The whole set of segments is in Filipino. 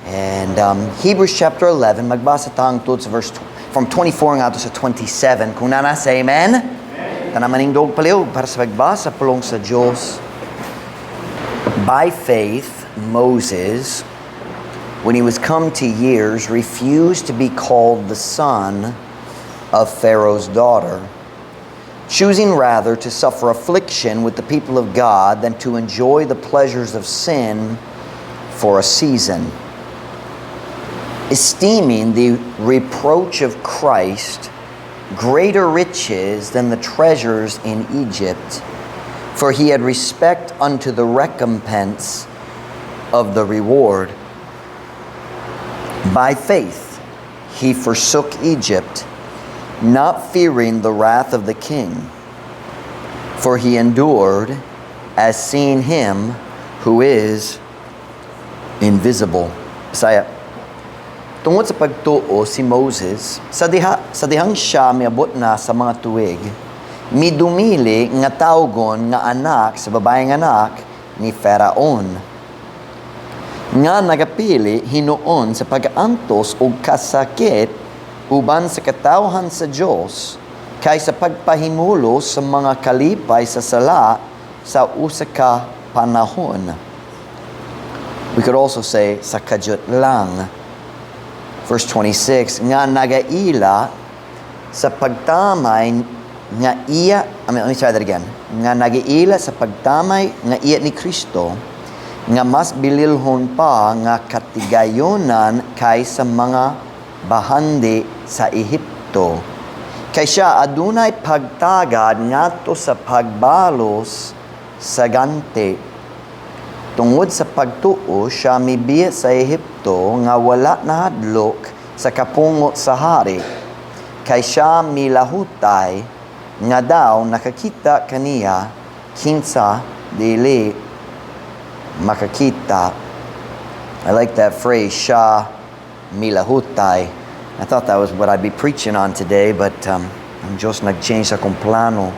And Hebrews chapter 11, magbasa tayong sa verse from 24 nga to sa 27. Kung nasa, amen? Tanamaning dog paliw para sa pagbasa pulong sa Diyos. By faith, Moses, when he was come to years, refused to be called the son of Pharaoh's daughter, choosing rather to suffer affliction with the people of God than to enjoy the pleasures of sin for a season, esteeming the reproach of Christ greater riches than the treasures in Egypt, for he had respect unto the recompense of the reward. By faith he forsook Egypt, not fearing the wrath of the king, for he endured as seeing him who is invisible. Bisaya. Tungod sa pagtuo si Moses, sa dihang siya miabot na sa mga tuig, midumili nga tawgon nga anak sa babaeng anak ni Faraon, nga nagapili hinuon sa pag-antos o kasakit uban sa katawhan sa Diyos kaysa pagpahimulo sa mga kalipay sa sala sa usa ka panahon. We could also say sa kadyot lang. Verse 26, nga nagaila sa pagtamay nga iya, let me try that again. Nga nagaila sa pagtamay nga iya ni Kristo, nga mas bililhon pa nga katigayonan kaysa mga bahandi sa Ehipto. Kay siya adunay pagtagad ngadto sa pagbalos sa ganti. Tungod sa pagtuo siya mibiya sa Ehipto nga wala nahadlok sa kapungot sa hari. Kay siya milahutay nga daw nakakita kaniya kinsa dili makakita. I like that phrase, siya milahutay. I thought that was what I'd be preaching on today, but ang Diyos nag-change sa kong plano.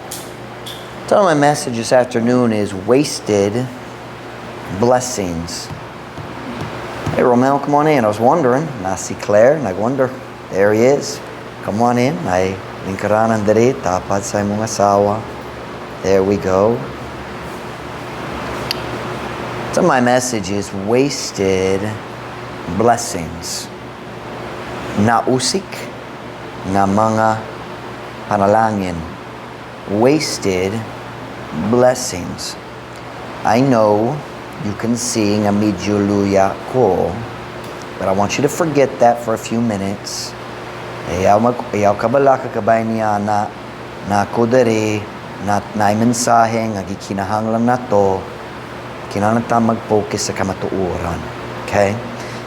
So my message this afternoon is wasted blessings. Hey Romel, come on in. I was wondering. Nasi Claire, nag-wonder. There he is. Come on in. Ay lingkaranan diri, tapad sa imong asawa. There we go. So my message is wasted blessings. Nausik nga mga panalangin. Wasted blessings. I know you can see nga medyo luya ko, but I want you to forget that for a few minutes. Ayaw kabala ka kabay niya na ako dari na mensahe nga gikinahanglan na to. Kinahanglan ta mag-focus sa kamatuoran. Okay?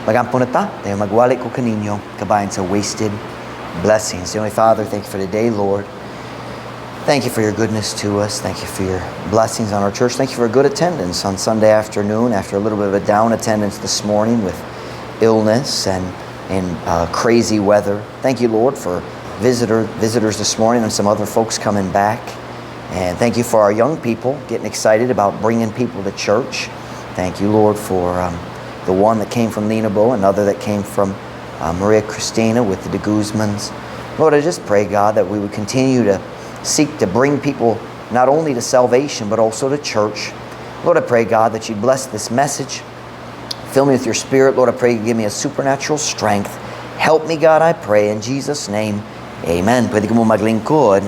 Magampo na ta, tayo magwalik ko kaninyo, kabayan sa wasted blessings. Heavenly Father, thank you for today, Lord. Thank you for your goodness to us. Thank you for your blessings on our church. Thank you for a good attendance on Sunday afternoon after a little bit of a down attendance this morning with illness and crazy weather. Thank you, Lord, for visitors this morning and some other folks coming back. And thank you for our young people getting excited about bringing people to church. Thank you, Lord, for the one that came from Ninabo, another that came from Maria Cristina with the de Guzmans. Lord, I just pray, God, that we would continue to seek to bring people not only to salvation, but also to church. Lord, I pray, God, that you bless this message. Fill me with your Spirit. Lord, I pray you give me a supernatural strength. Help me, God, I pray. In Jesus' name, amen. Pwede ko mo maglingkod.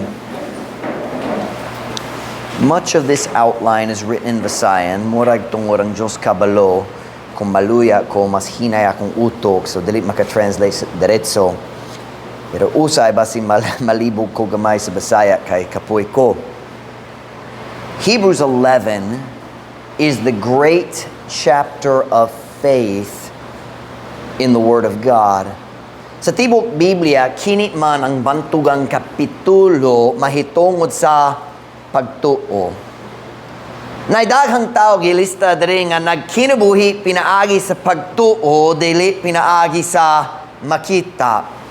Much of this outline is written in Visayan. Murag tungod ang Diyos kabalo. Kung maluya ko, mas hinay akong utok. So, dili maka-translate diretso. Pero usay basi malibog ko gamay sa Bisaya kay kapoy ko. Hebrews 11 is the great chapter of faith in the Word of God. Sa tibok Biblia, kinit man ang bantugang kapitulo mahitungod sa pagtuo. Naidaghang tao gilista diri nga nagkinabuhi pinaagi sa pagtuo dili pinaagi sa makita.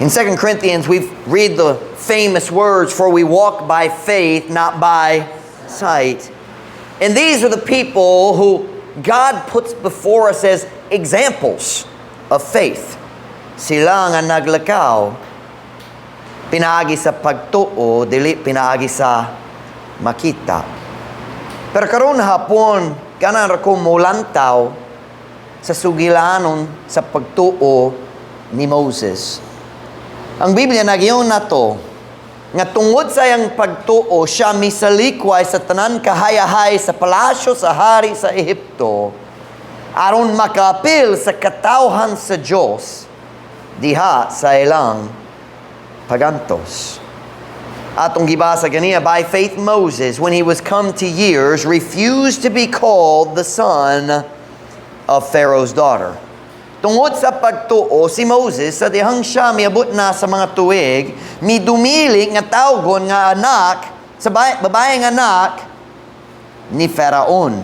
In 2 Corinthians, we read the famous words, "For we walk by faith, not by sight." And these are the people who God puts before us as examples of faith. Sila nga naglakaw, pinaagi sa pagtuo, dili pinaagi sa makita. Pero karon hapon, kanan ra ko mulantaw sa sugilanon sa pagtuo ni Moses. Ang Biblia nagyon na to, nga tungod sa iyang pagtuo, siya misalikway sa tanan kahayahay sa palasyo sa hari sa Ehipto, aron makapil sa katawhan sa Diyos, diha sa ilang pagantos. Atong gibasa ganiya, by faith Moses, when he was come to years, refused to be called the son of Pharaoh's daughter. Tungod sa pagtuo, si Moses, sa dihang siya miabot na sa mga tuig, midumili nga tawgon nga anak, sa babaeng anak, ni Pharaon.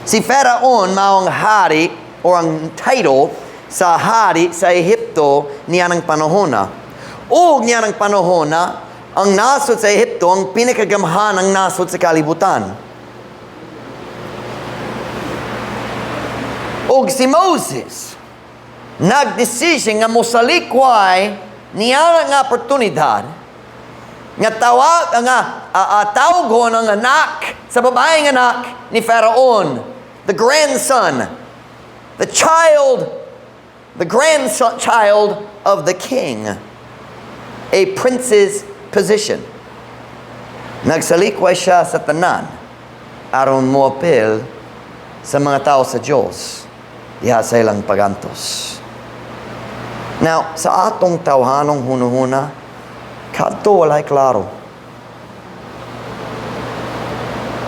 Si Pharaon maong hari, o ang title sa hari sa Ehipto niya ng panahona. O niya ng panahona, ang nasod sa Ehipto, ang pinakagamhan ng nasod sa kalibutan. Og si Moses, nagdesisyon nga mosalikway niya nga oportunidad, nga tawgon ang anak, sa babaeng anak ni Pharaon, the grandson, the grandchild of the king, a prince's position. Nagsalikway siya sa tanan, aron moapil sa mga tao sa Diyos, diha sa ilang pagantos. Now, sa atong tawhanong hunuhuna, kadto walay klaro.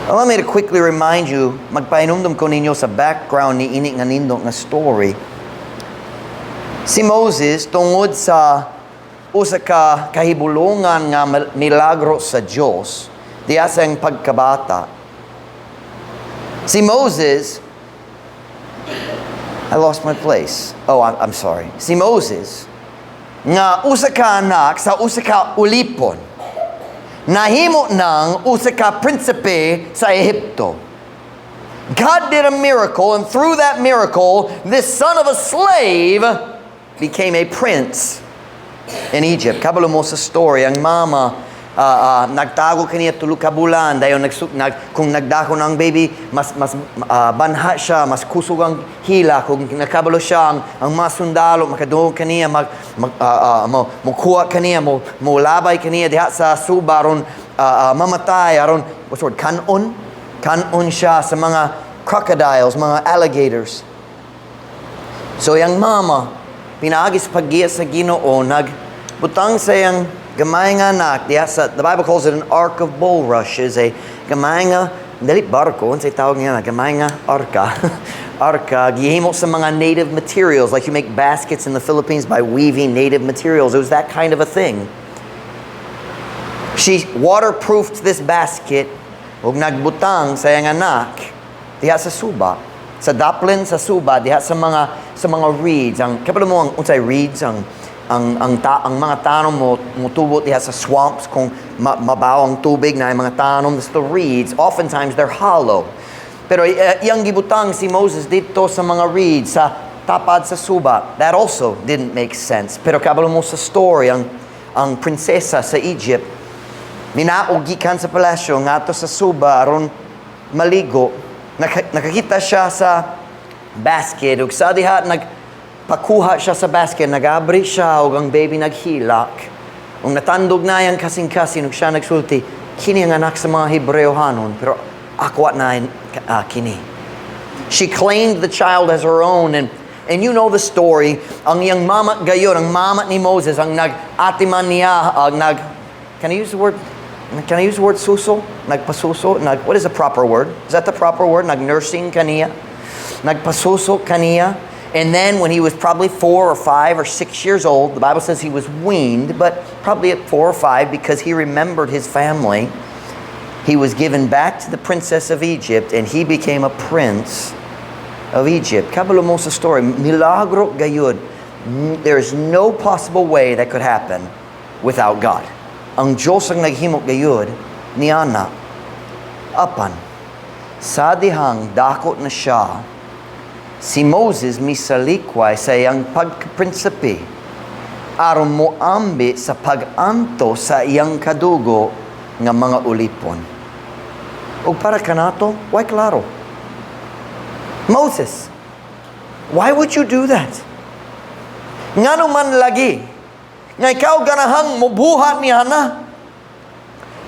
Allow me to quickly remind you, magpainumdum ko ninyo sa background ni ini nga nindong nga story. Si Moses, tungod sa usa ka kahibulungan nga milagro sa Diyos, diha sa iyang pagkabata. Si Moses, I lost my place. Oh, I'm sorry. Si Moses, nga usa ka anak sa usa ka ulipon, nahimo ng usa ka prinsipe sa Ehipto. God did a miracle, and through that miracle, this son of a slave became a prince in Egypt. Kabalo mo sa story, ang mama, nagtago kaniya tulo ka bulan dayon kung nagdako ng baby mas banha siya, mas kusog ang hila. Kung nakabalo siya, ang mga sundalo makadungog kaniya, mukuha kaniya, mulabay kaniya diha sa suba aron mamatay, aron what's the word, kanon siya sa mga crocodiles, mga alligators. So yung mama pinaagis paggiya sa Ginoo, nagbutang sa yang gamay nga anak, the Bible calls it an ark of bulrushes, a gamay nga, dali barko, unsay tawag nga, gamay nga arka. Arka, gihimo sa mga native materials, like you make baskets in the Philippines by weaving native materials. It was that kind of a thing. She waterproofed this basket, ug nagbutang sa iyang anak, diha sa suba, sa daplin sa suba, diha sa mga reeds. Ang kapalo mo ang unsay reeds, ang mga tanom mo mutubot diha sa swamps kung mabaw ang tubig na mga tanom. The reeds, oftentimes they're hollow. Pero iyang gibutang si Moses dito sa mga reeds sa tapad sa suba. That also didn't make sense. Pero kabalo mo sa story, ang prinsesa sa Egypt, minaog gikan sa palasyo ngadto sa suba aron maligo. Nakakita siya sa basket ug sa diha pakuha siya sa basket, nag-abri siya ug ang baby naghilak. Ug natandog na yang kasing-kasing ug siya nagsulti, kini ang anak sa mga Hebreohanon, pero ako na kini. She claimed the child as her own, and you know the story. Ang yang mama gayon, ang mama ni Moses, ang nag-atiman niya, can I use the word suso? Nagpasuso? What is the proper word? Is that the proper word? Nag-nursing kaniya? Nagpasuso kaniya? And then when he was probably 4 or 5 or 6 years old, the Bible says he was weaned, but probably at 4 or 5 because he remembered his family, he was given back to the princess of Egypt and he became a prince of Egypt. Kabalo mo sa story, milagro gayud. There's no possible way that could happen without God. Ang Diyos ang naghimok gayud ni Ana. Apan, Sa dihang dakot na siya, si Moses misalikway sa iyang pagkaprinsipe aron mo ambi sa pag-anto sa iyang kadugo nga mga ulipon. O para kanato, why klaro? Moses, why would you do that? Ngano man lagi nga ikaw ganahang mubuhat ni Hana?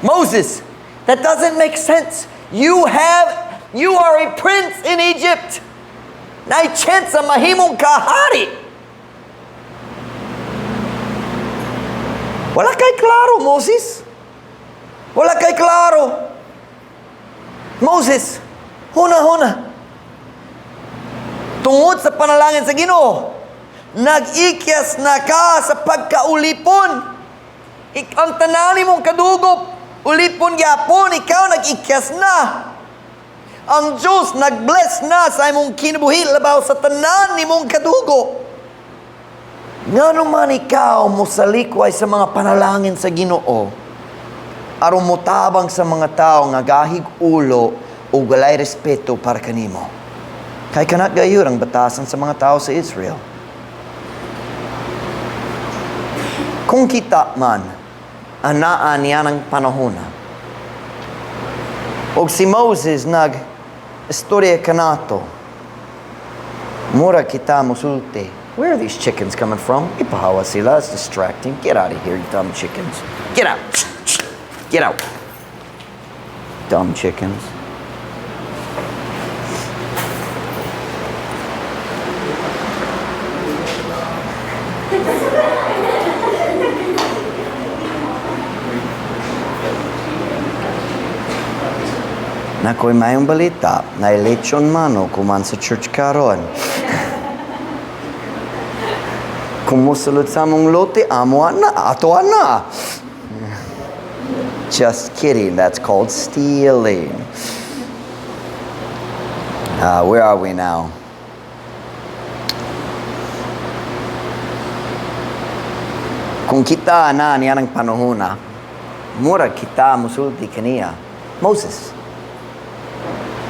Moses, that doesn't make sense. You are a prince in Egypt. Na chance sa mahimong kahari. Wala kay klaro, Moses. Wala kay klaro. Moses, huna. Tungod sa panalangin sa Ginoo, nag-ikyas na ka sa pagkaulipon. Ang tanani mong kadugop, ulipon gyapon, ikaw nag-ikyas na. Ang Diyos nag-bless na sa imong kinabuhi labaw sa tanan ni mong kadugo. Nga naman ikaw musalikway sa mga panalangin sa Ginoo, aron mutabang sa mga tao nga gahig ulo o galay respeto para kanimo. Kay kanat gayud ang batasan sa mga tao sa Israel. Kung kita man, anaan niya ng panahona. Og si Moses istorya kanato. Mura kita musulti. Where are these chickens coming from? Ipahawa sila. It's distracting. Get out of here, you dumb chickens. Get out. Get out. Dumb chickens. Nakoy mayong balita na lechon mano kuman sa church karon. Kumusulod sa mong lote, amo na, ato na. Just kidding, that's called stealing. Where are we now? Kung kita na niya ng panahona, mura kita musulti kaniya. Moses,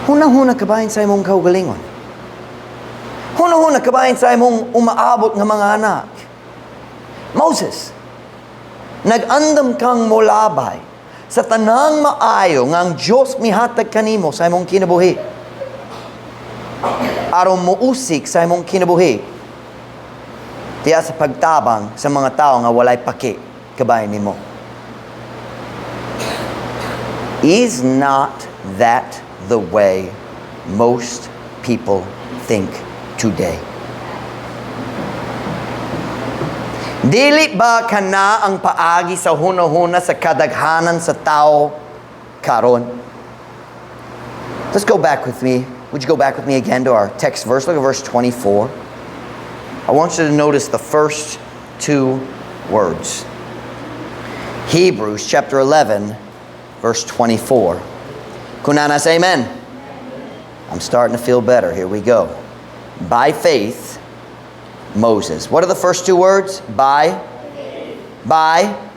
huna-huna kabahin sa imong kaugalingon. Huna-huna kabahin sa imong umaabot ng mga anak. Moses, nag-andam kang molabay sa tanang maayo nga ang Diyos mihatag kanimo sa imong kinabuhi. Aron muusik sa imong kinabuhi. Tiya sa pagtabang sa mga tao nga walay paki kabahin nimo. Is not that the way most people think today? Dili ba kana ang paagi sa hunahuna sa kadaghanan sa tao karon? Let's go back with me. Would you go back with me again to our text verse? Look at verse 24. I want you to notice the first two words. Hebrews chapter 11, verse 24. Kunana, say amen. I'm starting to feel better. Here we go. By faith, Moses. What are the first two words? By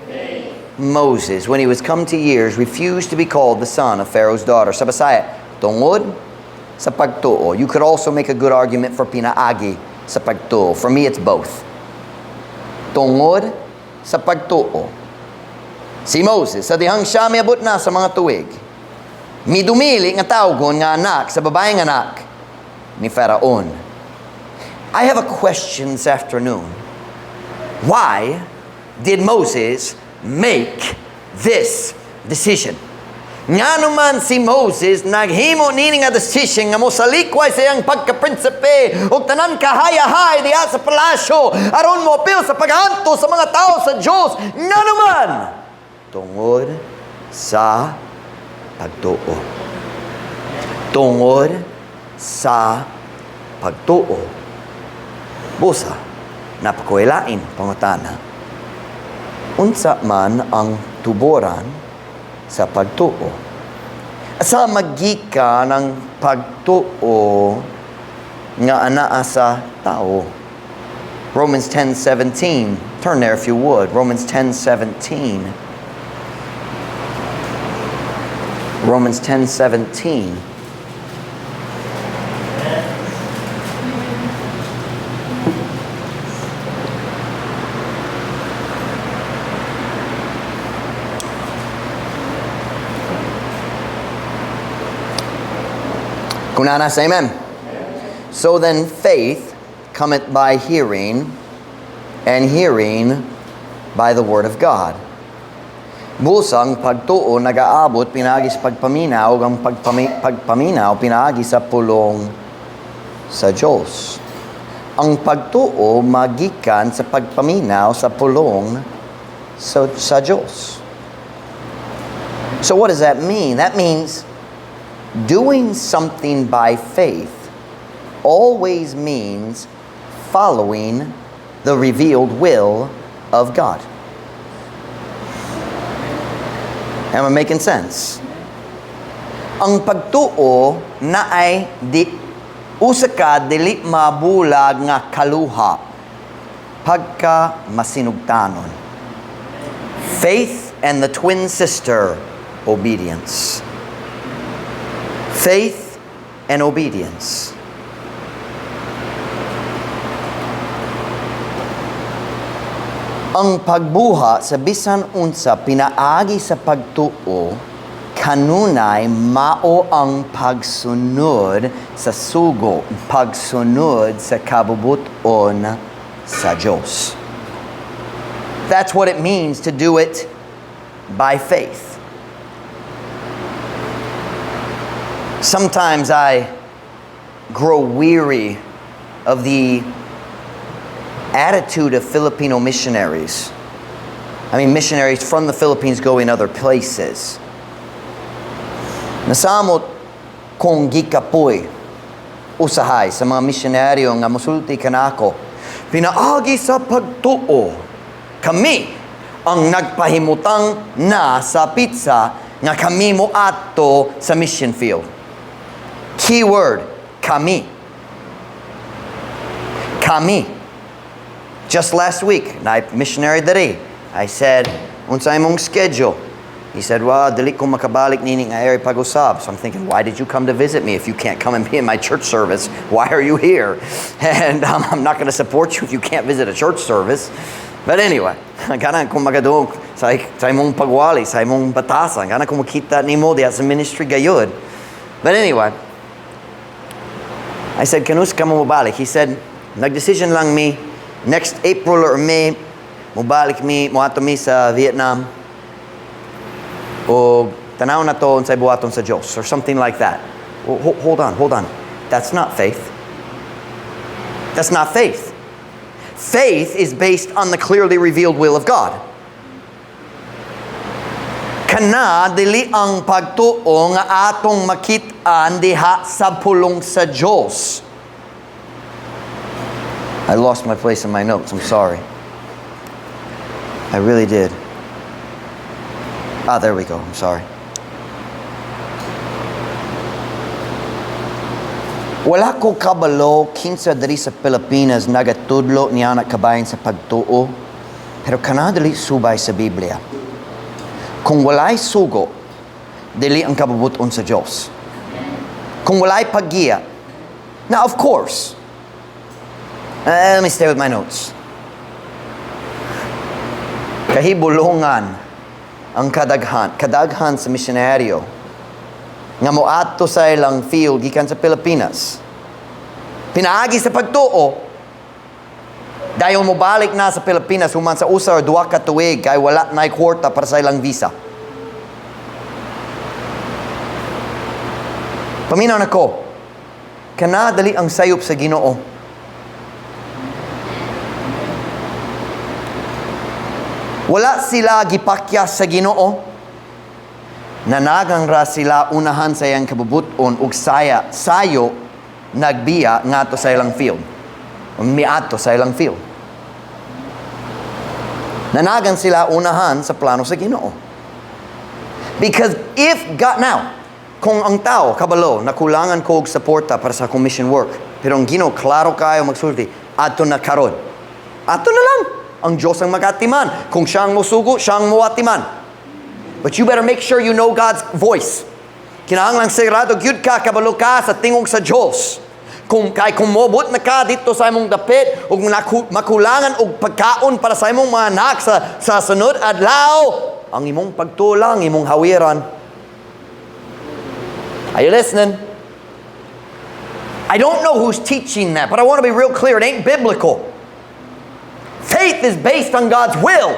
faith. Moses, when he was come to years, refused to be called the son of Pharaoh's daughter. Sa Bisaya, tungod sa pagtuo. You could also make a good argument for pinaagi sa pagtuo. For me, it's both. Tungod sa pagtuo. Si Moses, sa dihang siya miabot na sa mga tuwig, midumili nga tawgon nga anak sa babaeng anak ni Pharaon. I have a question this afternoon. Why did Moses make this decision? Nga naman si Moses naghimo nini nga decision nga mosalikway sa iyang pagkaprinsipe ug tanan kahayahay diha sa palasyo aron mo apil sa paghanto sa mga tao sa Dios. Nga naman tungod sa pagtuo. Tungod sa pagtuo. Busa, napakuwelain pangutana. Unsa man ang tuboran sa pagtuo? Asa magika ng pagtuo nga anaa sa tao? Romans 10:17. Turn there if you would. Romans 10:17. Romans 10:17. Kunana sa amen. So then faith cometh by hearing, and hearing by the word of God. Busang pagtuo nagaabot pinagi sa pagpaminaw, ang pagpaminaw pinagi sa pulong sa Diyos. Ang pagtuo magikan sa pagpaminaw sa pulong sa Diyos. So what does that mean? That means doing something by faith always means following the revealed will of God. Am I making sense? Ang pagtuo na ay usa ka dili mabulag nga kaluha pagka masinugtanon. Faith and the twin sister, obedience. Faith and obedience. Ang pagbuha sa bisan unsa pinaagi sa pagtuo kanunay mao ang pagsunod sa sugo, pagsunod sa kabubuton sa Diyos. That's what it means to do it by faith. Sometimes I grow weary of the attitude of Filipino missionaries. I mean, missionaries from the Philippines go in other places. Nasamot kong gikapoy usahay sa mga misyonaryo nga musulti kanako, pinaagi sa pagtuo kami ang nagpahimutang na sa pizza nga kami mo ato sa mission field. Keyword, kami. Kami. Just last week, na missionary diri, I said, unsay mong schedule? He said, well, dili ko makabalik nini nga area pag-usab. So I'm thinking, why did you come to visit me if you can't come and be in my church service? Why are you here? And I'm not going to support you if you can't visit a church service. But anyway, gana kung magadong sa imong pagwali, sa imong batasan, gana kung makita ni mo diya sa ministry gayud. But anyway, I said, kanus ka mo mabalik? He said, nag-decision lang me, next April or May, mubalik mo ato mi sa Vietnam. O tanaw na to unsay buhaton sa Diyos, or something like that. Hold on. That's not faith. That's not faith. Faith is based on the clearly revealed will of God. Kana dili ang pagtuo nga atong makit-an diha sa pulong sa Diyos. I lost my place in my notes. I'm sorry. I really did. There we go. I'm sorry. Wala ko kabalo kinsa diri sa Pilipinas nagatudlo niya na kabayan sa pagtuo, pero kana dili subay sa Biblia. Kung walay sugo, dili ang kabubuton sa Diyos. Kung walay paggiya. Now, of course, let me stay with my notes. Kahibulungan ang kadaghan sa misyonaryo nga moadto sa ilang field gikan sa Pilipinas. Pinaagi sa pagtuo, dayon mo balik na sa Pilipinas human sa usa or duha ka tuig kay wala nay kwarta para sa ilang visa. Paminaw na ko, kana dali ang sayop sa Ginoo. Wala sila gipakyas sa Ginoo. Nanagang ra sila unahan sa iyang kabubuton ug sayo nagbiya ngadto sa ilang field. Miadto sa ilang field. Nanagan sila unahan sa plano sa Ginoo. Because if God now, kung ang tao kabalo nakulangan ko og suporta para sa commission work, pero ang Ginoo klaro kayo magsulti, adto na karon. Adto na lang. Ang Diyos ang magatiman. Kung siyang musugo, siyang muatiman. But you better make sure you know God's voice. Kinahanglang sigurado gyud ka kabalo ka sa tingog sa Diyos. Kung mobot na ka dito sa imong dapit ug makulangan og pagkaon para sa imong mga anak sa sunod adlaw, ang imong pagtulang, imong hawiran. Are you listening? I don't know who's teaching that, but I want to be real clear. It ain't biblical. Faith is based on God's will.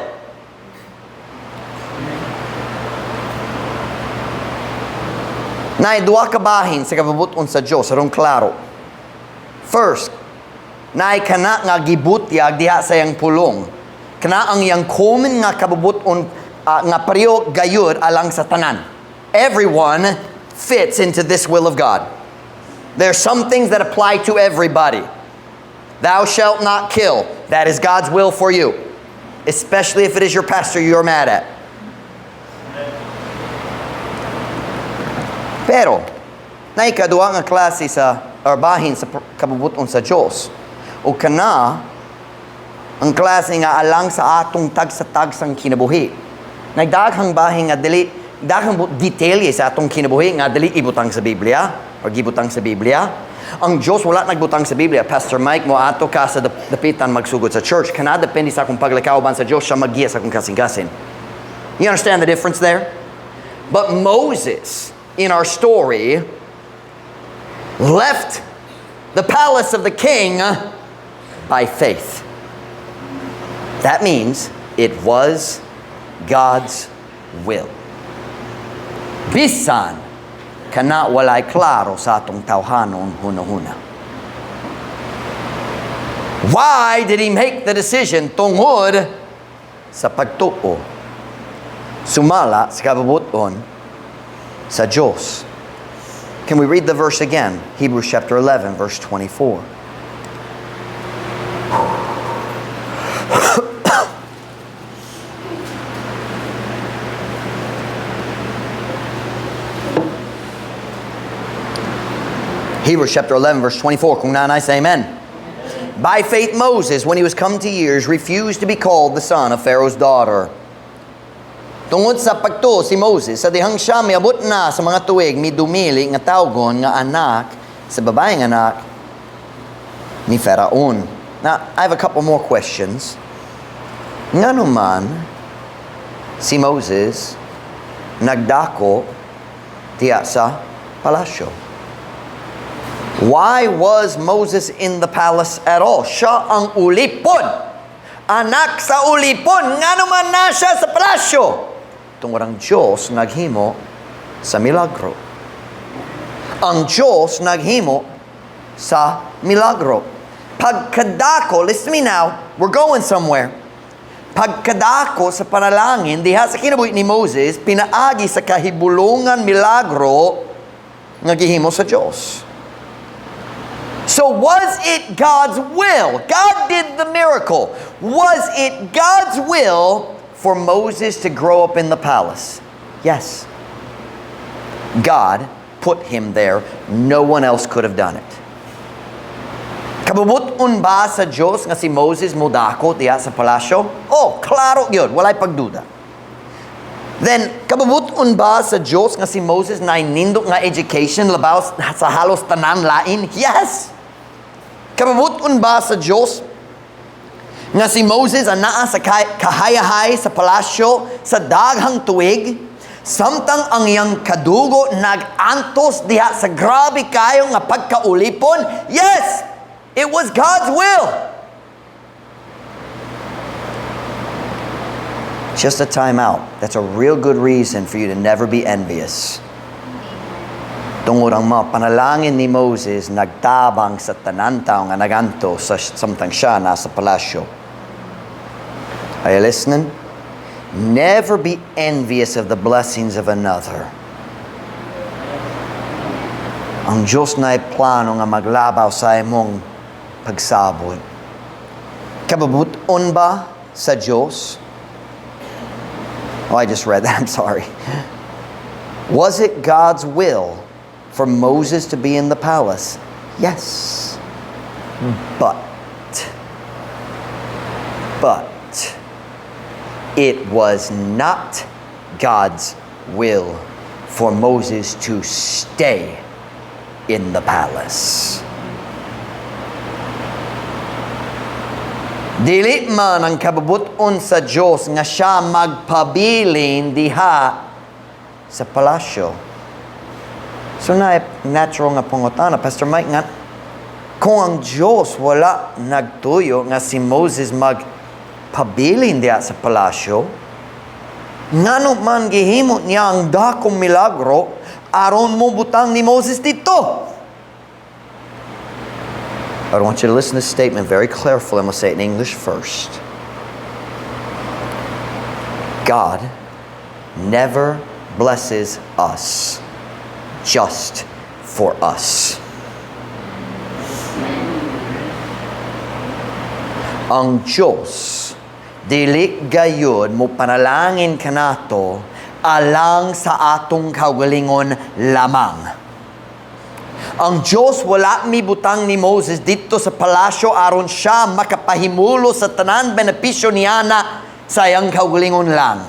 Nay duha ka bahin sa kababuton sa Dios aron klaro. First, nay kana nga gibutyag diha sa yang pulong. Kana ang yang common nga kababuton nga pareho gayud alang sa tanan. Everyone fits into this will of God. There are some things that apply to everybody. Thou shalt not kill. That is God's will for you. Especially if it is your pastor you're mad at. Pero, na ikaduha nga klase sa or bahin sa kabubuton sa Dios. O kana ang klase nga alang sa atong tag-sa-tagsang kinabuhi. Nagdaghang bahin nga dili daghang detalye sa atong kinabuhi nga dili ibutang sa Biblia or gibutang sa Biblia. Ang Diyos wala nagbutang sa Biblia. Pastor Mike, mo ato ka sa dapitan magsugod sa church. Kana depende sa akong paglakaw sa Diyos siya maggiya sa akong kasing-kasing. You understand the difference there? But Moses, in our story, left the palace of the king by faith. That means it was God's will. Bisan kana walay klaro sa atong tawhanon hunahuna. Why did he make the decision tungod sa pagtuo? Sumala sa kababuton sa Diyos. Can we read the verse again? Hebrews chapter 11, verse 24. Hebrews chapter 11, verse 24. Kung nanay, say amen. By faith Moses, when he was come to years, refused to be called the son of Pharaoh's daughter. Tungod sa pagtuo si Moses, sa dihang siya miabot na sa mga tuig, midumili nga tawgon nga anak sa babaeng anak ni Pharaon. Now, I have a couple more questions. Nga naman, si Moses nagdako tiya sa palasyo. Why was Moses in the palace at all? Siya ang ulipon. Anak sa ulipon. Nga naman na siya sa palasyo. Tungod ang Diyos naghimo sa milagro. Ang Diyos naghimo sa milagro. Pagkadako, listen to me now, we're going somewhere. Pagkadako sa panalangin, diha sa kinabuhi ni Moses, pinaagi sa kahibulungan milagro nga gihimo sa Diyos. So was it God's will? God did the miracle. Was it God's will for Moses to grow up in the palace? Yes. God put him there. No one else could have done it. Kabubuton ba sa Diyos nga si Moses mudako diya sa palasyo? Oh, klaro yun. Walay pagduda. Then, kabubuton ba sa Diyos nga si Moses na inindok nga education labaw sa halos tanan lain? Yes. Kabubuton ba sa Diyos nga si Moses anaa sa kahayahay sa palasyo sa daghang tuig samtang ang iyang kadugo nag-antos diha sa grabe kayo nga pagkaulipon? Yes, it was God's will. Just a time out. That's a real good reason for you to never be envious. Tungod ang mga panalangin ni Moses nagtabang sa tanantaw nga naganto sa samtang siya nasa palasyo. Are you listening? Never be envious of the blessings of another. Ang Diyos na'y plano nga maglabaw sa imong pagsabot. Kababuton ba sa Diyos? Oh, I just read that. I'm sorry. Was it God's will for Moses to be in the palace? Yes. But it was not God's will for Moses to stay in the palace. Dili man ang kababuton sa Diyos nga siya magpabilin diha sa palasyo. So na natural nga pangutana, Pastor Mike, nga Kung ang Diyos wala nagtuyo nga si Moses magpabilin diya sa palasyo, ngano man gihimo niya ang dakong milagro aron mo butang ni Moses dito. I want you to listen to this statement very carefully. I'm going to say it in English first. God never blesses us just for us. Ang Diyos dili gayud mo panalangin kanato alang sa atong kaugalingon lamang. Ang Diyos wala mibutang ni Moses dito sa palasyo aron siya makapahimulo sa tanan benepisyo niya na sa iyang kaugalingon lang.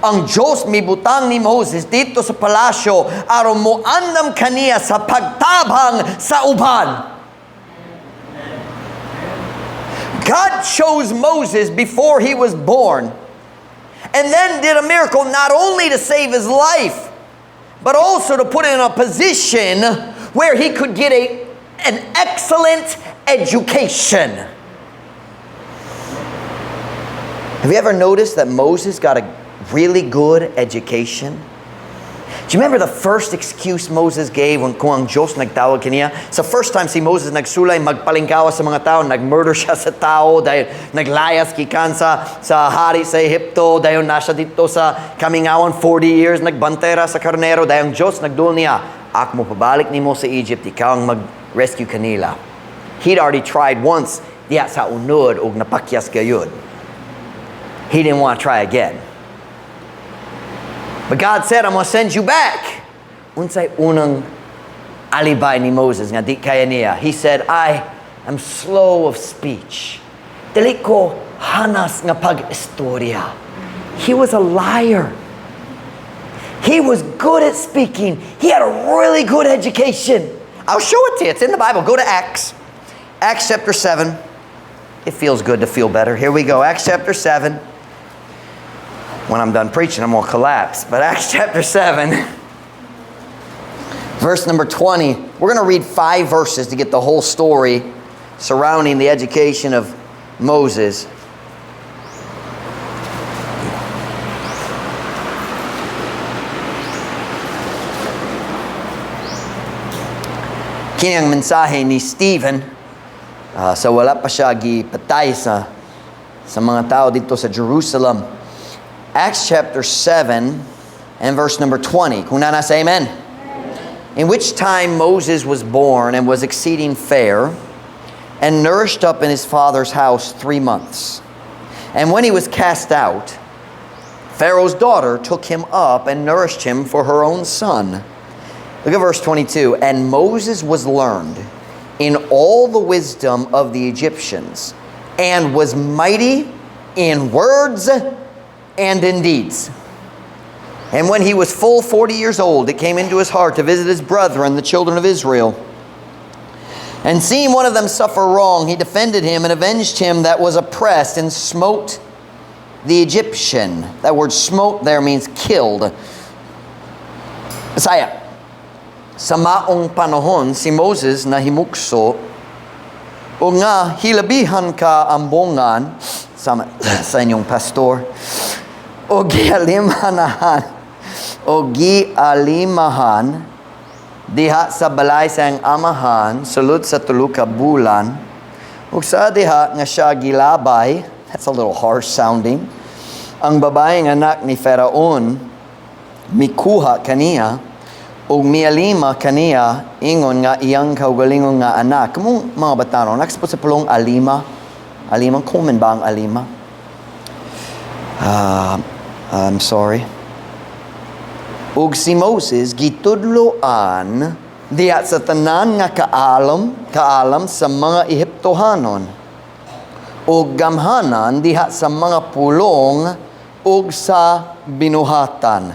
Ang Diyos mibutang ni Moses dito sa palasyo aron mo andam kaniya sa pagtabang sa uban. God chose Moses before he was born, and then did a miracle not only to save his life, but also to put him in a position where he could get an excellent education. Have you ever noticed that Moses got a really good education? Do you remember the first excuse Moses gave kung ang Diyos nagtawag kaniya? Sa first time si Moses nagsulay, magpalingkawa sa mga tao, nagmurder siya sa tao, dahil naglayas kikan sa hari sa Ehipto, dahil nasa dito sa kamingawan 40 years, nagbantera sa karnero, dahil ang Diyos nagdul niya, ak mo pabalik ni mo sa Egypt, ikaw ang mag-rescue kanila. He'd already tried once, diya sa unod, o napakyas gayud. He didn't want to try again. But God said, I'm going to send you back. Unsay unang alibay ni Moses nga di kaya niya. He said, I am slow of speech. Dili ko hanas nga pag-istorya. He was a liar. He was good at speaking. He had a really good education. I'll show it to you. It's in the Bible. Go to Acts. Acts chapter 7. It feels good to feel better. Here we go. Acts chapter 7. When I'm done preaching, I'm going to collapse. But Acts chapter 7, verse number 20. We're going to read 5 verses to get the whole story surrounding the education of Moses. Kini ang mensahe ni Stephen sa wala pa siya gipatay sa mga tao dito sa Jerusalem. Acts chapter 7 and verse number 20. Kung nasa amen. In which time Moses was born and was exceeding fair and nourished up in his father's house 3 months. And when he was cast out, Pharaoh's daughter took him up and nourished him for her own son. Look at verse 22. And Moses was learned in all the wisdom of the Egyptians and was mighty in words and in deeds. And when he was full 40 years old, it came into his heart to visit his brethren, the children of Israel. And seeing one of them suffer wrong, he defended him and avenged him that was oppressed and smote the Egyptian. That word smote there means killed. Masaya. Sa maong panahon, si Moses nahimukso o nga hilabihan ka ambongan sa inyong pastor o gialimahan diha sa balay sa amahan sulod sa tulo ka bulan ug sa diha nga siya gilabay. That's a little harsh sounding. Ang babaeng anak ni Faraon mikuha kaniya ug mialima kaniya ingon nga iyang kaugalingon nga anak. Kamong mga batanon nakasapot sa pulong alima common ba ang alima? I'm sorry. Ug si Moses gitudloan diha sa tanan nga kaalam sa mga Ehiptohanon ug gamhanan diha sa mga pulong ug sa binuhatan.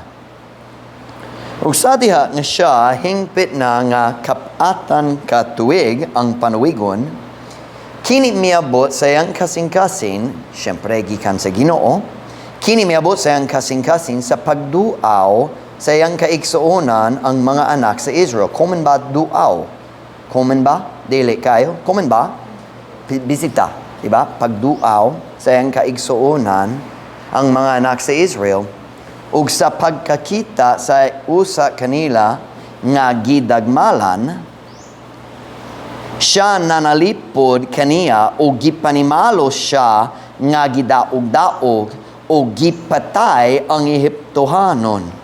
Ug sa diha nga siya hingpit na nga kapatan ka tuig ang panuwigon, kini miabot sa iyang kasing-kasing, syempre gikan sa Ginoo, kini miabot sa iyang kasing-kasing sa pagduaw sa iyang kaigsuonan ang mga anak sa Israel. Common ba duaw? Common ba? dili kayo. Komen ba? Bisita, diba? Pagduaw sa iyang kaigsuonan ang mga anak sa Israel ug sa pagkakita sa usa kanila nga gidagmalan, siya nanalipod kaniya o gipanimalo siya nga gidaog-daog o gipatay ang Ehiptohanon.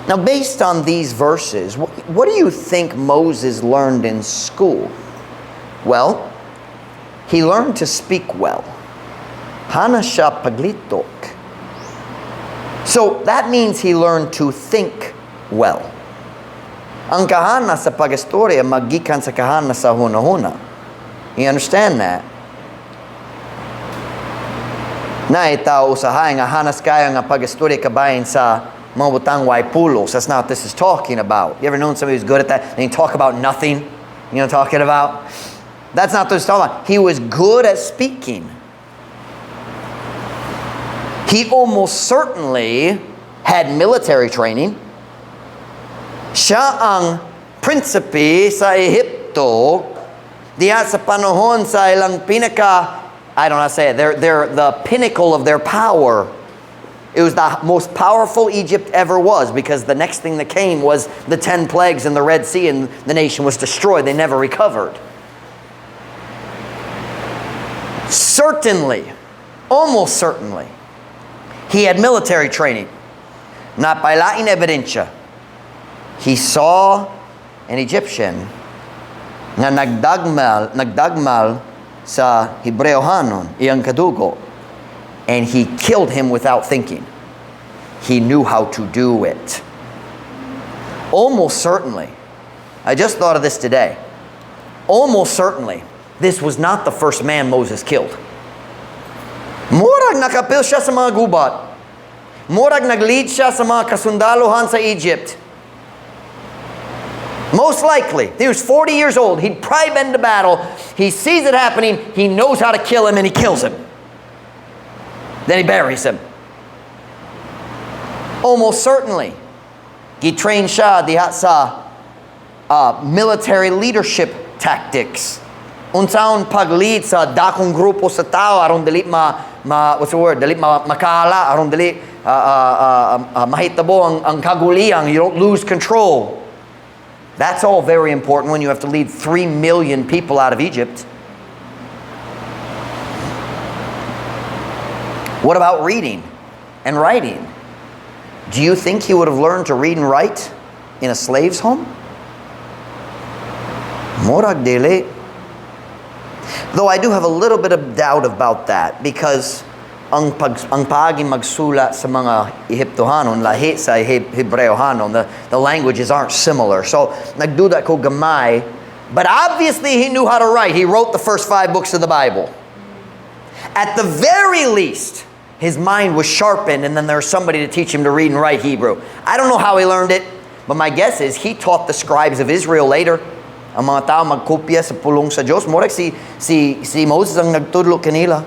Now, based on these verses, what do you think Moses learned in school? Well, he learned to speak well. Hana siya paglitok. So, that means he learned to think well. Ang kahana sa pag-istorya magikan sa kahana sa hunahuna. You understand that? Na itaw usahay nga hanas kaya nga pag-istorya kabayan sa mga butang way pulos. That's not what this is talking about. You ever known somebody who's good at that? They talk about nothing. You know what I'm talking about? That's not what he's talking about. He was good at speaking. He almost certainly had military training. Siya ang prinsipe sa Ehipto diya sa panahon sa ilang pinaka, I don't know how to say it, they're the pinnacle of their power. It was the most powerful Egypt ever was, because the next thing that came was the 10 plagues in the Red Sea, and the nation was destroyed. They never recovered. Certainly, almost certainly, he had military training. Napailain ebidensya. He saw an Egyptian nga nagdagmal sa Hebreohanon, iyang kadugo, and he killed him without thinking. He knew how to do it. Almost certainly, I just thought of this today. Almost certainly, this was not the first man Moses killed. Murag nakapil siya sa mga gubat. Murag nag-lead siya sa mga kasundalohan sa Egypt. Most likely, he was 40 years old. He'd probably been to battle. He sees it happening. He knows how to kill him, and he kills him. Then he buries him. Almost certainly, gitrain siya diha sa military leadership tactics. Unsaon pag-lead sa dakong grupo sa tao aron dili what's the word? Dili makala, aron dili mahitabo ang kaguliang. You don't lose control. That's all very important when you have to lead 3 million people out of Egypt. What about reading and writing? Do you think he would have learned to read and write in a slave's home? Murag dili. Though I do have a little bit of doubt about that, because ang paaging magsula sa mga Ehiptohanon lahi sa Hebreohanon, the languages aren't similar. So nagduda ko gamay, but obviously he knew how to write. He wrote the first 5 books of the Bible. At the very least, his mind was sharpened, and then there was somebody to teach him to read and write Hebrew. I don't know how he learned it, but my guess is he taught the scribes of Israel later. Ang mga tao magkopya sa pulong sa Diyos. Murag si Moses ang nagtudlo kanila.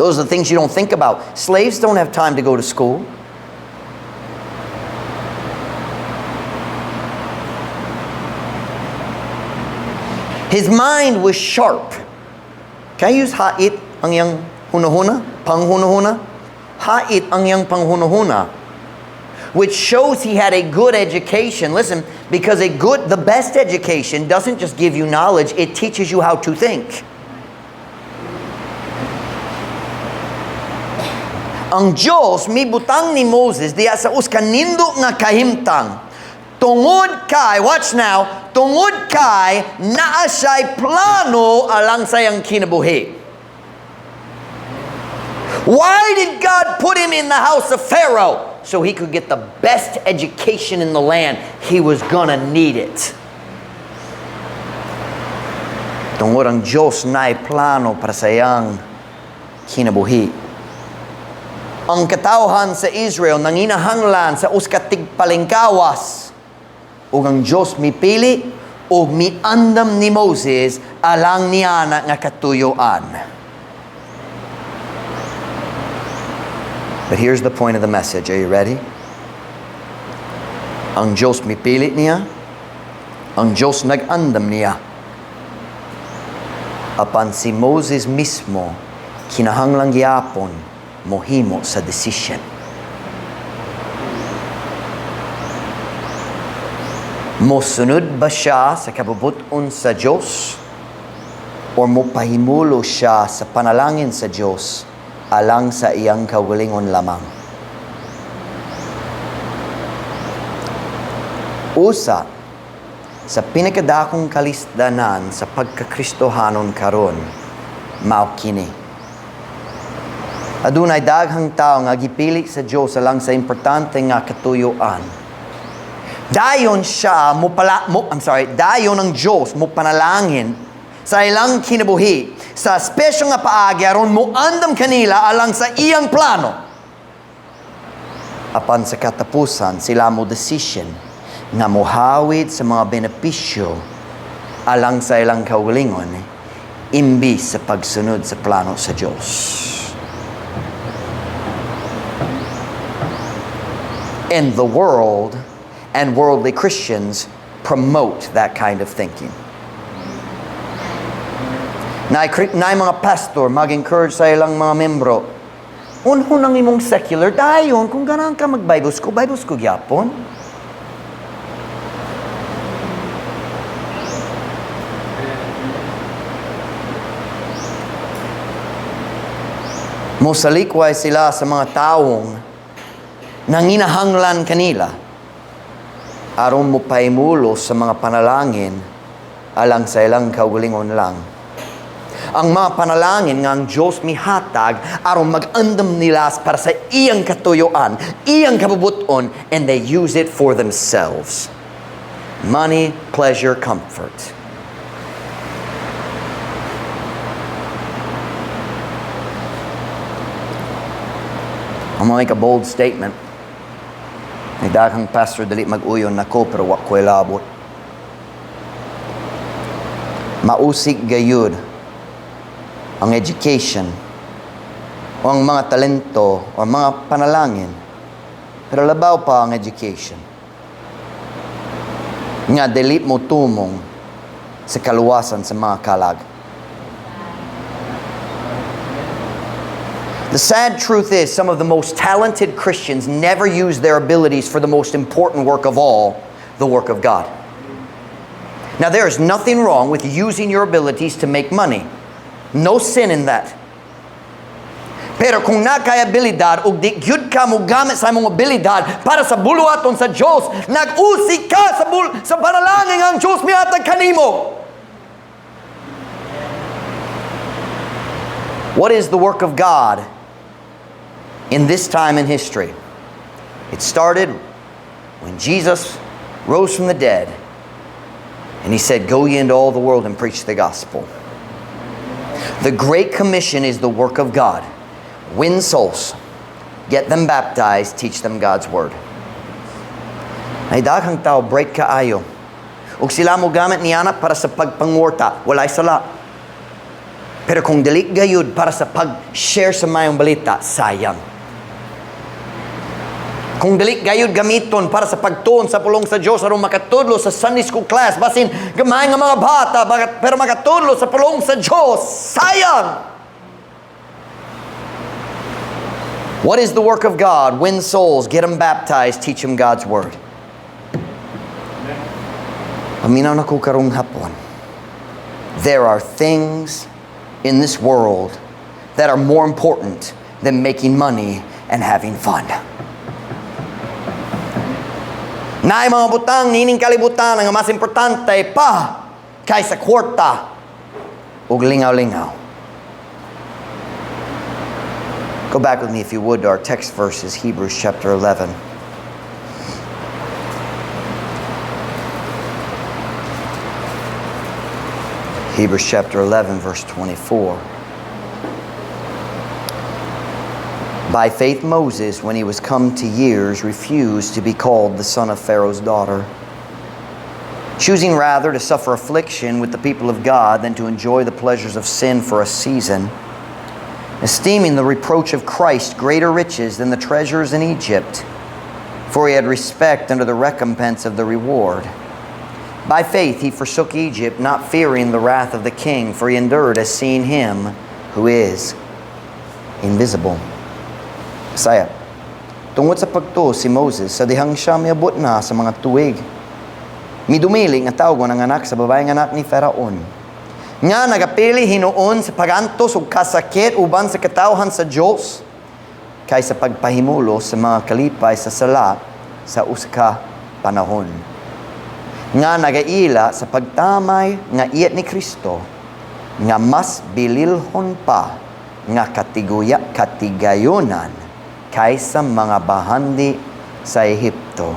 Those are the things you don't think about. Slaves don't have time to go to school. His mind was sharp. Can I use hait ang yang hunahuna? Panghunahuna? Hait ang yang panghunahuna. Which shows he had a good education. Listen, because the best education doesn't just give you knowledge, it teaches you how to think. Ang Diyos mibutang ni Moses diya sa uskanindo nga kahimtang. Tungod kay, watch now, tungod kay naa siya'y plano alang sayang kinabuhi. Why did God put him in the house of Pharaoh? So he could get the best education in the land. He was gonna need it. Tungod ang Diyos na'y plano para sayang kinabuhi. Ang katawhan sa Israel nanginahanglan sa uskatig palengkawas. Ug ang Diyos mipili ug miandam ni Moses alang niya nga katuyoan. But here's the point of the message. Are you ready? Ang Diyos mipili niya Ang Diyos nag-andam niya. Apan si Moses mismo, kinahanglang gyapon, mohimo sa decision. Mosunod ba siya sa kabubuton sa Diyos? O mopahimulo siya sa panalangin sa Diyos alang sa iyang kaugalingon lamang? Usa, sa pinakadakong kalisdanan sa pagkakristohanon karon, mao kini. Adunay daghang tao nga gipili sa Dios alang sa importante nga katuyuan. Dayon ang Dios mo panalangin sa ilang kinabuhi sa espesyal nga paagi aron mo andam kanila alang sa iyang plano. Apan sa katapusan sila mo decision nga mohawid sa mga benepisyo alang sa ilang kaugalingon imbis sa pagsunod sa plano sa Diyos. And the world and worldly Christians promote that kind of thinking. Na mga pastor mag-encourage sa ilang mga membro, unhon ang imong secular dayon kung ganang ka mag-Bible school gyapon. Mosalikway sila sa mga taong nanginahanglan kanila aron mo paimulo sa mga panalangin alang sa ilang kaugalingon lang. Ang mga panalangin nga ang Diyos mihatag aron mag-andam nila para sa iyang katuyuan, iyang kabubuton, and they use it for themselves. Money, pleasure, comfort. I'm gonna make a bold statement. May daghang pastor dali mag-uyon nako pero wa ko ilabot. Mausig gayud ang education o ang mga talento o mga panalangin. Pero labaw pa ang education. Nga dili mo tumong sa kaluwasan sa mga kalag. The sad truth is, some of the most talented Christians never use their abilities for the most important work of all, the work of God. Now, there is nothing wrong with using your abilities to make money. No sin in that. Pero kung nakay abilidad, ug di gyud ka mo gamit sa imong abilidad para sa buluhaton sa Dios, nag-usik ka sa panalangin ang Dios mihatag kanimo. What is the work of God in this time in history? It started when Jesus rose from the dead and He said, "Go ye into all the world and preach the gospel." The Great Commission is the work of God. Win souls, get them baptized, teach them God's Word. Ay daghang tao break kaayo. Ug sila mo gamit niana para sa pagpangorta, walay sala. Pero kung dili gayud para sa pag-share sa mayong balita, sayang. Kung dili gayud gamiton para sa pagtuon sa pulong sa Dios aron makatudlo sa Sunday school class, basin gamay nga mga bata, pero makatudlo sa pulong sa Dios, sayang. What is the work of God? Win souls, get them baptized, teach them God's Word. Paminaw na ko karong hapon. There are things in this world that are more important than making money and having fun. Naay mga butang, nining kalibutan, ang mas importante pa kaysa kwarta ug lingaw-lingaw. Go back with me if you would to our text verses, Hebrews chapter 11. Hebrews chapter 11, verse 24. By faith Moses, when he was come to years, refused to be called the son of Pharaoh's daughter, choosing rather to suffer affliction with the people of God than to enjoy the pleasures of sin for a season, esteeming the reproach of Christ greater riches than the treasures in Egypt, for he had respect unto the recompense of the reward. By faith he forsook Egypt, not fearing the wrath of the king, for he endured as seeing him who is invisible. Saya. Tungod sa pagtuo si Moses, sa dihang siya miabot na sa mga tuig, midumili nga tawgon ang anak sa babaeng anak ni Faraon, nga nagapili hinuon sa pagantos ug kasakit uban sa katawhan sa Dios kaysa pagpahimulo sa mga kalipay sa sala sa usa panahon, nga nagaila sa pagtamay nga iyat ni Kristo, nga mas bililhon pa nga katigayonan kaysa mga bahandi sa Ehipto,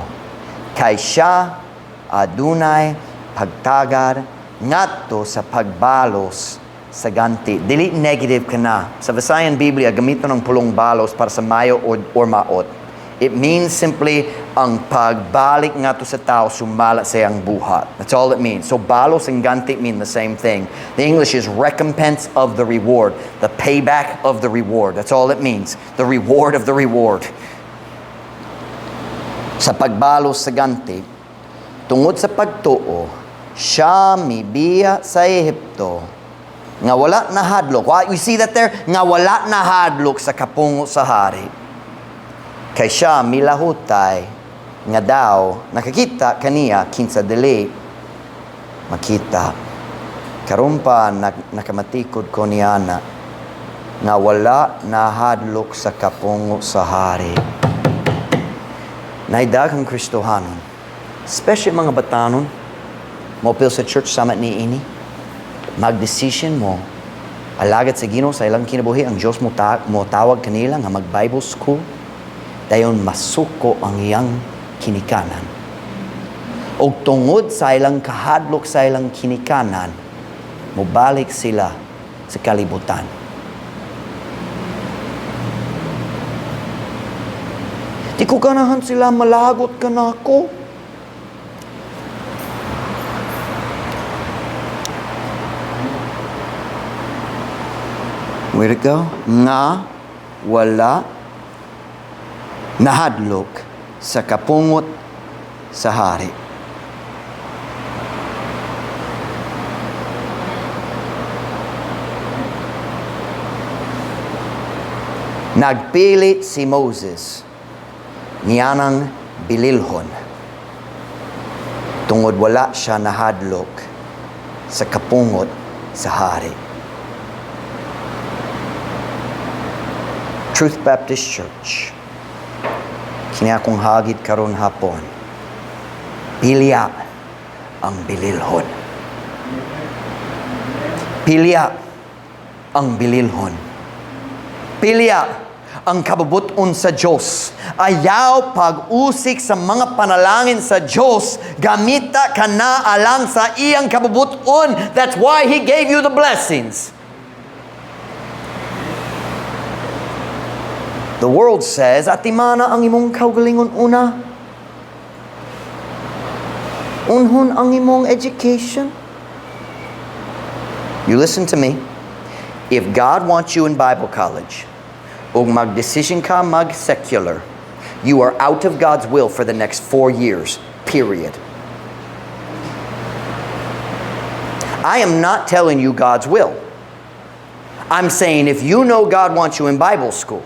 kay siya adunay pagtagad ngadto sa pagbalos sa ganti. Dili negative ka na. Sa Visayan Biblia, gamiton ng pulong balos para sa mayo or maot. It means simply ang pagbalik nga to sa tao sumala sa iyang buhat. That's all it means. So balos and ganti mean the same thing. The English is recompense of the reward. The payback of the reward. That's all it means. The reward of the reward. Sa pagbalos sa ganti, tungod sa pagtuo, siya mibiya sa Ehipto nga wala na hadlok. We see that there? Nga wala na hadlok sa kapungo sa hari. Kay siya milahutay nga daw nakakita kaniya kinsa dili makita. Karon pa nakamatikod ko niya nga wala nahadlok sa kapungo sa hari. Naidaghang Kristohanon, especially mga batanon, mopil sa church sama ni ini, mag-decision mo, alagad sa Ginoo sa ilang kinabuhi, ang Diyos mo tawag kanila nga mag-Bible school, dayon masuko ang iyang kinikanan. O tungod sa ilang kahadlok sa ilang kinikanan, mubalik sila sa kalibutan. Di ko ganahan sila, malagot ka na ako. Where to go? Nga wala nahadlok sa kapungot sa hari. Nagpili si Moses niyanang bililhon tungod wala siya nahadlok sa kapungot sa hari. Truth Baptist Church, kini akong hagit karon hapon, pilya ang bililhon. Pilya ang bililhon. Pilya ang kabubuton sa Diyos. Ayaw pag-usik sa mga panalangin sa Diyos. Gamita ka na alang sa iyang kabubuton. That's why He gave you the blessings. The world says, atimana ang imong kaugalingon una. Unhon ang imong education. You listen to me. If God wants you in Bible college, ug mag-decision ka mag-secular, you are out of God's will for the next 4 years, period. I am not telling you God's will. I'm saying if you know God wants you in Bible school,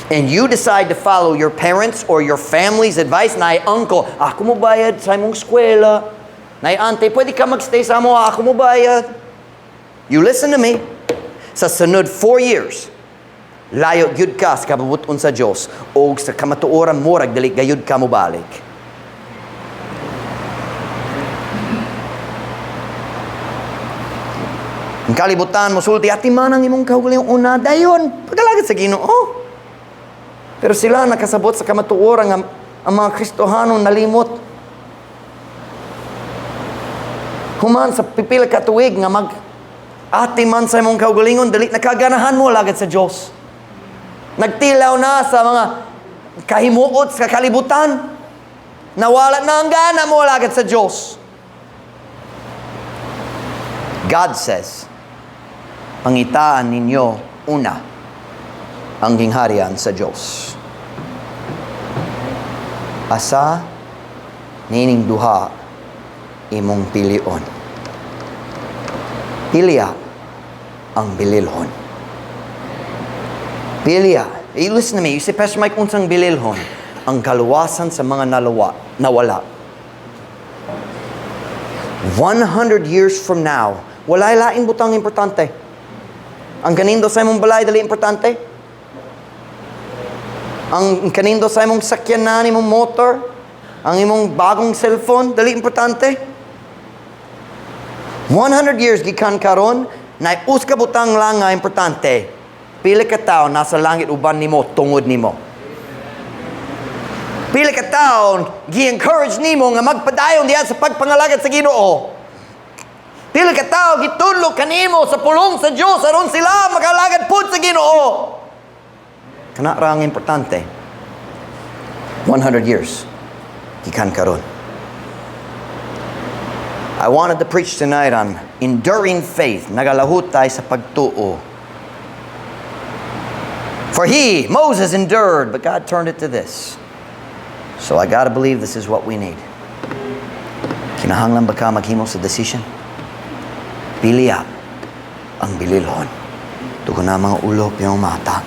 and you decide to follow your parents or your family's advice, na uncle, ako mo bayad sa imong eskwela. Na ante, pwede ka magstay sa mo, ako mo bayad. You listen to me. Sa sunod 4 years, layo gyud ka sa kabubuton sa Dios o sa kamatuoran mo rag dali gayud ka mo balik. Ang kalibutan mo sulti ati man ang imong kaugalingon una dayon pagkalagad sa Ginoo. Pero sila nakasabot sa kamatuoran ang mga Kristohanon nalimot. Human sa pipila ka tuig nga ati man sa imong kaugalingon dali nakaganahan mo lagad sa Dios. Nagtilaw na sa mga kahimuot sa kalibutan. Nawala na ang gana mo lagad sa Diyos. God says, pangitaan ninyo una ang gingharian sa Diyos. Asa nining duha imong pilion. Pilya ang bililhon. Pilya. You listen to me. You say, Pastor Mike, unsang bililhon? Ang kaluwasan sa mga nawala. 100 years from now, walay laing butang importante. Ang kanindo sa imong balay, dali importante. Ang kanindo sa imong sakyanan, imong motor, ang imong bagong cellphone, dali importante. 100 years gikan karon, na uska butang lang nga importante. Pili ka tao nasa langit uban nimo tungod nimo. Pili ka tao gi-encourage nimo nga magpadayon diha sa pagpangalagad sa Ginoo. Pili ka tao gitudlo kanimo sa pulong sa Dios aron sila magalagad pud sa Ginoo. Kana ra ang importante. 100 years gikan karon. I wanted to preach tonight on enduring faith. Nagalahut tayo sa pagtuo. For Moses endured, but God turned it to this. So I gotta believe this is what we need. Kinahanglan ba ka maghimo sa decision? Piliya ang bililhon. Tugon na mga ulo, piyong mata.